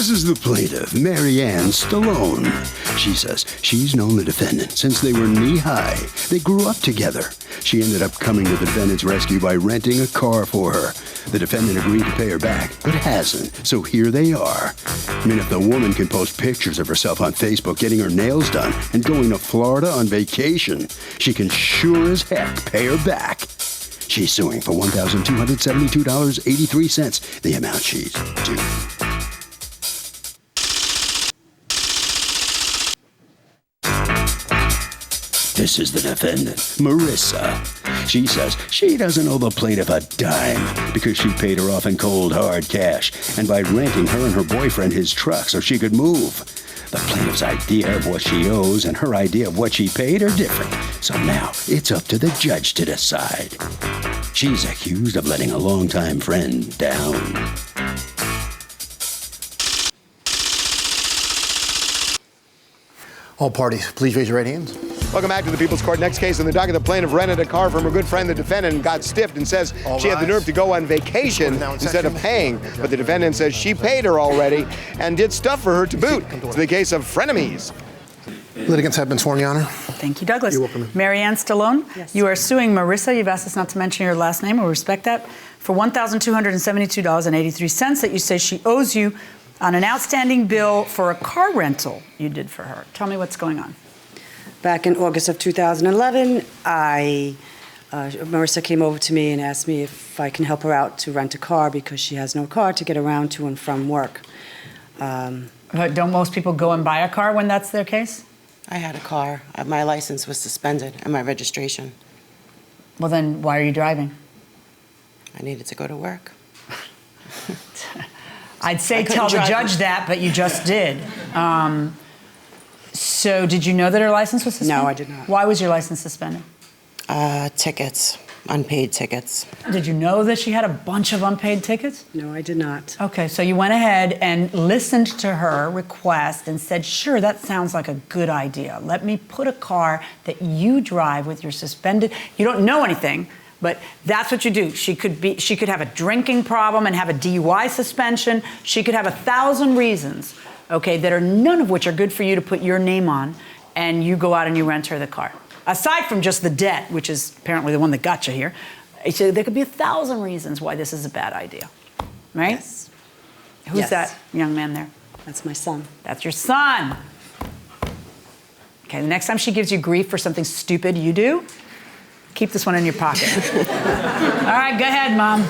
This is the plaintiff, Marianne Stallone. She says she's known the defendant since they were knee-high. They grew up together. She ended up coming to the defendant's rescue by renting a car for her. The defendant agreed to pay her back, but hasn't, so here they are. I mean, if the woman can post pictures of herself on Facebook getting her nails done and going to Florida on vacation, she can sure as heck pay her back. She's suing for $1,272.83, the amount she's due. This is the defendant, Marissa. She says she doesn't owe the plaintiff a dime because she paid her off in cold, hard cash and by renting her and her boyfriend his truck so she could move. The plaintiff's idea of what she owes and her idea of what she paid are different, so now it's up to the judge to decide. She's accused of letting a longtime friend down. All parties, please raise your right hands. Welcome back to the People's Court. Next case in the docket, the plaintiff rented a car from her good friend, the defendant, and got stiffed and says she had the nerve to go on vacation instead of paying. But the defendant says she paid her already and did stuff for her to boot. It's the case of frenemies. Litigants have been sworn, Your Honor. Thank you, Douglas. You're welcome. Marianne Stallone, Yes. you are suing Marissa. You've asked us not to mention your last name. We'll respect that. For $1,272.83 that you say she owes you on an outstanding bill for a car rental you did for her. Tell me what's going on. Back in August of 2011, Marissa came over to me and asked me if I can help her out to rent a car because she has no car to get around to and from work. Don't most people go and buy a car when that's their case? I had a car. My license was suspended and my registration. Well, then why are you driving? I needed to go to work. I'd say I couldn't tell the drive. judge that, but you just did. So did you know that her license was suspended? No, I did not. Why was your license suspended? Tickets, unpaid tickets. Did you know that she had a bunch of unpaid tickets? No, I did not. Okay, so you went ahead and listened to her request and said, sure, that sounds like a good idea. Let me put a car that you drive with your suspended, you don't know anything, but that's what you do. She could have a drinking problem and have a DUI suspension. She could have 1,000 reasons, okay, that are none of which are good for you to put your name on, and you go out and you rent her the car. Aside from just the debt, which is apparently the one that got you here, so there could be 1,000 reasons why this is a bad idea, right? Yes. Who's Yes. that young man there? That's my son. That's your son. Okay, the next time she gives you grief for something stupid you do, keep this one in your pocket. All right, go ahead, Mom.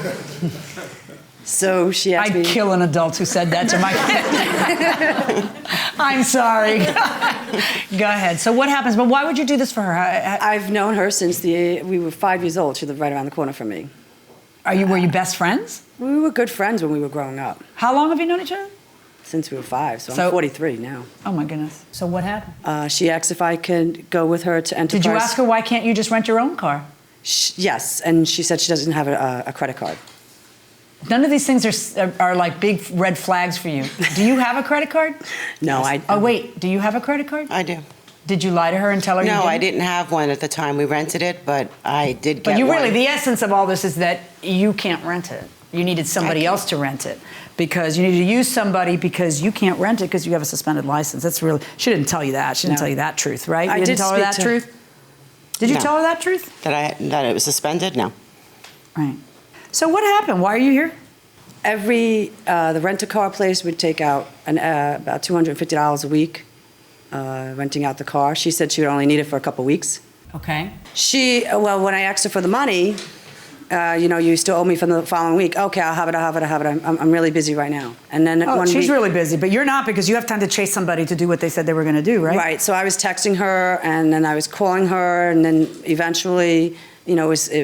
So she asked me... I'd kill an adult who said that to my kid. I'm sorry. Go ahead. So what happens? But why would you do this for her? I've known her since we were 5 years old. She lived right around the corner from me. Were you best friends? We were good friends when we were growing up. How long have you known each other? Since we were 5, so So- I'm 43 now. Oh my goodness. So what happened? She asked if I could go with her to Enterprise. Did you ask her why can't you just rent your own car? Yes, and she said she doesn't have a credit card. None of these things are like big red flags for you. Do you have a credit card? No, I... Oh wait, do you have a credit card? I do. Did you lie to her and tell her you No, didn't? I didn't have one at the time we rented it, but I did get But you one. really, the essence of all this is that you can't rent it. You needed somebody else to rent it because you need to use somebody because you can't rent it because you have a suspended license. That's really, she didn't tell you that. She didn't No. tell you that truth, right? I You didn't did tell her speak that to- truth? Did you No. tell her that truth? That it was suspended? No. Right. So what happened? Why are you here? The rent-a-car place would take out about $250 a week, renting out the car. She said she would only need it for a couple weeks. Okay. When I asked her for the money, you still owe me from the following week. Okay, I'll have it. I'm really busy right now. And then Oh, one she's week, really busy, but you're not because you have time to chase somebody to do what they said they were going to do, right? Right, so I was texting her, and then I was calling her, and then eventually,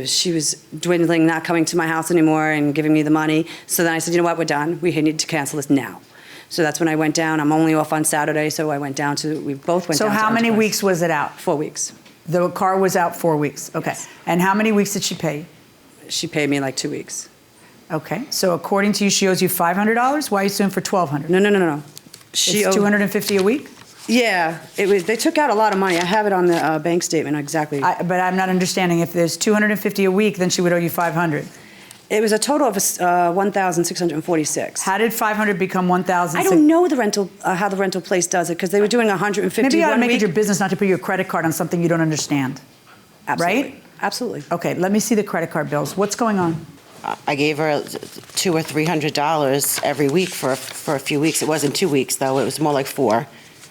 she was dwindling, not coming to my house anymore and giving me the money. So then I said, you know what, we're done. We need to cancel this now. So that's when I went down. I'm only off on Saturday, so we both went down to So how many Enterprise. weeks was it out? 4 weeks. The car was out 4 weeks. Okay. Yes. And how many weeks did she pay? She paid me in like 2 weeks. Okay. So according to you, she owes you $500. Why are you suing for $1,200? No. It's $250 a week? Yeah, it was. They took out a lot of money. I have it on the bank statement exactly. But I'm not understanding. If there's $250 a week, then she would owe you $500. It was a total of 1,646. How did 500 become 1,000? I don't know the rental how the rental place does it because they were doing 150. Maybe you ought to make week. it your business not to put your credit card on something you don't understand. Absolutely. Right? Absolutely. Okay, let me see the credit card bills. What's going on? I gave her $200 or $300 every week for a few weeks. It wasn't 2 weeks though. It was more like 4.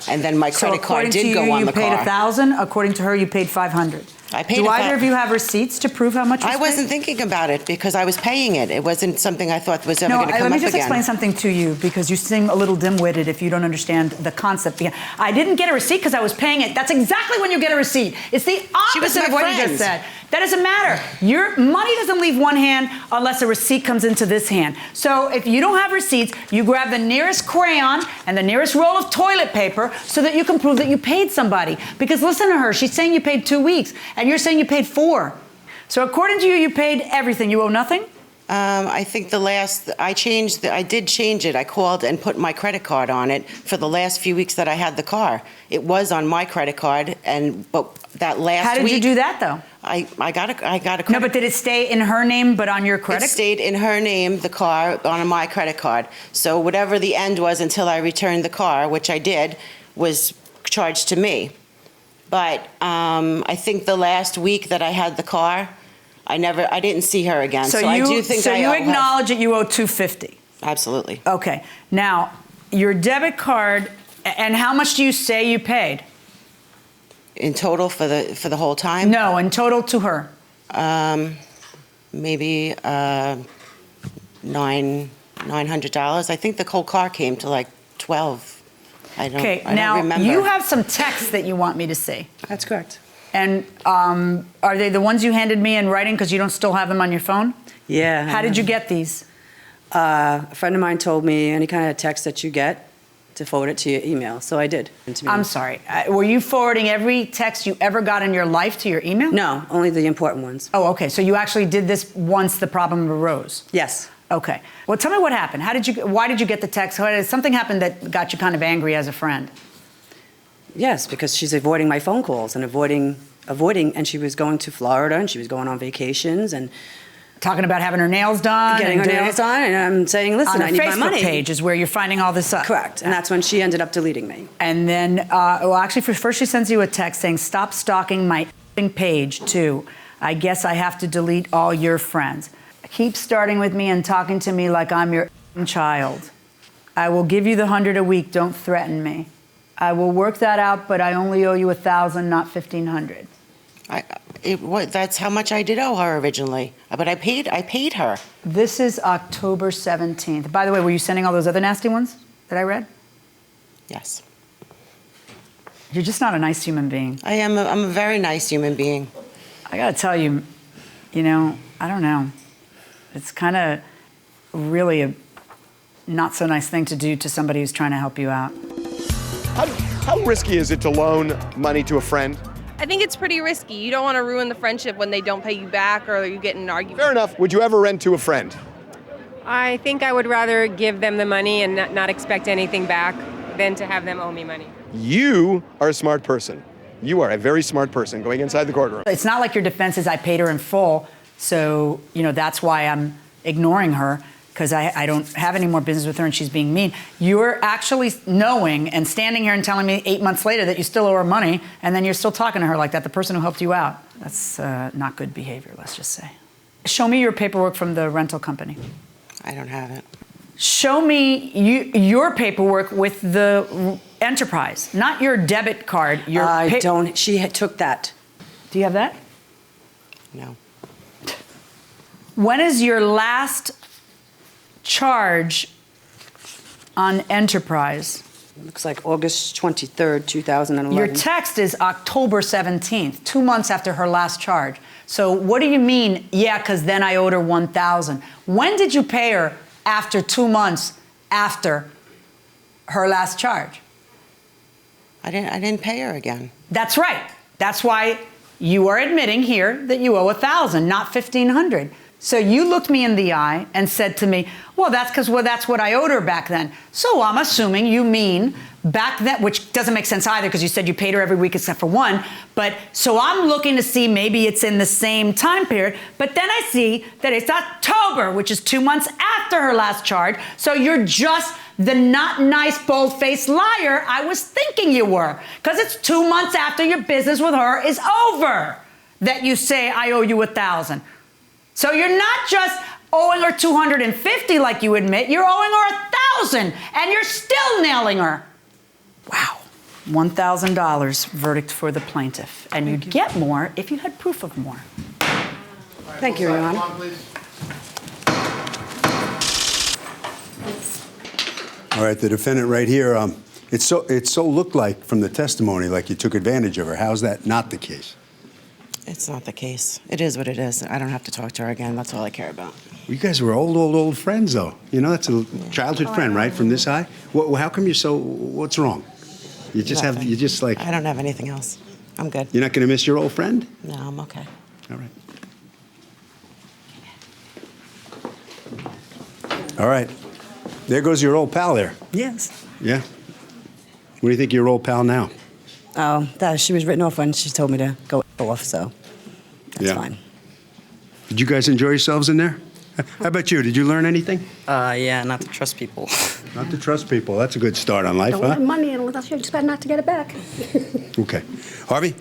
And then my credit card did go on the car. So according to you, you paid 1,000. According to her, you paid 500. I paid. Do either of you have receipts to prove how much you I spent? wasn't thinking about it because I was paying it. It wasn't something I thought was ever No, going to come up let again. me just explain something to you because you seem a little dim-witted if you don't understand the concept. I didn't get a receipt because I was paying it. That's exactly when you get a receipt. It's the opposite of what you just said. That doesn't matter. Your money doesn't leave one hand unless a receipt comes into this hand. So if you don't have receipts, you grab the nearest crayon and the nearest roll of toilet paper so that you can prove that you paid somebody. Because listen to her. She's saying you paid 2 weeks, and you're saying you paid 4. So according to you, you paid everything. You owe nothing? I think I did change it. I called and put my credit card on it for the last few weeks that I had the car. It was on my credit card, but that last week. How did you do that, though? I got a credit. No, but did it stay in her name but on your credit? It stayed in her name, the car, on my credit card. So whatever the end was until I returned the car, which I did, was charged to me. But I think the last week that I had the car, I didn't see her again. So I do think you acknowledge that you owe $250. Absolutely. Okay. Now, your debit card, and how much do you say you paid? In total for the whole time? No, in total to her. Maybe $900. I think the whole car came to like 12. I don't remember. You have some texts that you want me to see. That's correct. And are they the ones you handed me in writing because you don't still have them on your phone? Yeah. How did you get these? A friend of mine told me any kind of text that you get to forward it to your email, so I did. I'm sorry. Were you forwarding every text you ever got in your life to your email? No, only the important ones. Oh, okay. So you actually did this once the problem arose? Yes. Okay. Well, tell me what happened. Why did you get the text? Something happened that got you kind of angry as a friend. Yes, because she's avoiding my phone calls and avoiding, and she was going to Florida and she was going on vacations and talking about having her nails done, getting her nails done, and I'm saying, listen, I need my money. On her Facebook page is where you're finding all this up. Correct, and that's when she ended up deleting me. And then, actually, first she sends you a text saying, "Stop stalking my page too. I guess I have to delete all your friends. Keep starting with me and talking to me like I'm your child. I will give you the 100 a week. Don't threaten me. I will work that out, but I only owe you 1,000, not 1,500." That's how much I did owe her originally, but I paid her. This is October 17th. By the way, were you sending all those other nasty ones that I read? Yes. You're just not a nice human being. I'm a very nice human being. I gotta tell you, I don't know. It's kind of really a not so nice thing to do to somebody who's trying to help you out. How risky is it to loan money to a friend? I think it's pretty risky. You don't want to ruin the friendship when they don't pay you back or you get in an argument. Fair enough. Would you ever rent to a friend? I think I would rather give them the money and not expect anything back than to have them owe me money. You are a smart person. You are a very smart person going inside the courtroom. It's not like your defense is I paid her in full, so that's why I'm ignoring her, because I don't have any more business with her and she's being mean. You're actually knowing and standing here and telling me 8 months later that you still owe her money, and then you're still talking to her like that, the person who helped you out. That's not good behavior, let's just say. Show me your paperwork from the rental company. I don't have it. Show me your paperwork with the enterprise, not your debit card. I don't. She took that. Do you have that? No. When is your last charge on enterprise? It looks like August 23rd, 2011. Your text is October 17th, 2 months after her last charge. So what do you mean, yeah, because then I owed her 1,000? When did you pay her after 2 months after her last charge? I didn't pay her again. That's right. That's why you are admitting here that you owe 1,000, not 1,500. So you looked me in the eye and said to me, well, that's because that's what I owed her back then. So I'm assuming you mean back then, which doesn't make sense either because you said you paid her every week except for one. But so I'm looking to see maybe it's in the same time period. But then I see that it's October, which is 2 months after her last charge. So you're just the not nice, bold-faced liar I was thinking you were. Because it's 2 months after your business with her is over that you say, I owe you $1,000. So you're not just owing her $250 like you admit, you're owing her $1,000 and you're still nailing her. Wow. $1,000 verdict for the plaintiff. And you'd get more if you had proof of more. Thank you, Your Honor. All right, the defendant right here, it so looked like from the testimony like you took advantage of her. How's that not the case? It's not the case. It is what it is. I don't have to talk to her again. That's all I care about. Well, you guys were old friends, though. You know, that's a childhood friend, right, from this high? How come you're so, what's wrong? You just Nothing. you just like... I don't have anything else. I'm good. You're not going to miss your old friend? No, I'm okay. All right. All right. There goes your old pal there. Yes. Yeah? What do you think of your old pal now? Oh, she was written off when she told me to go off, so that's fine. Did you guys enjoy yourselves in there? How about you? Did you learn anything? Yeah, not to trust people. Not to trust people. That's a good start on life, Don't huh? lend money unless you expect not to get it back. Okay. Harvey?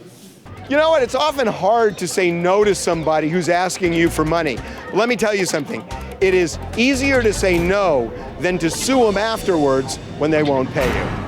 You know what? It's often hard to say no to somebody who's asking you for money. Let me tell you something. It is easier to say no than to sue them afterwards when they won't pay you.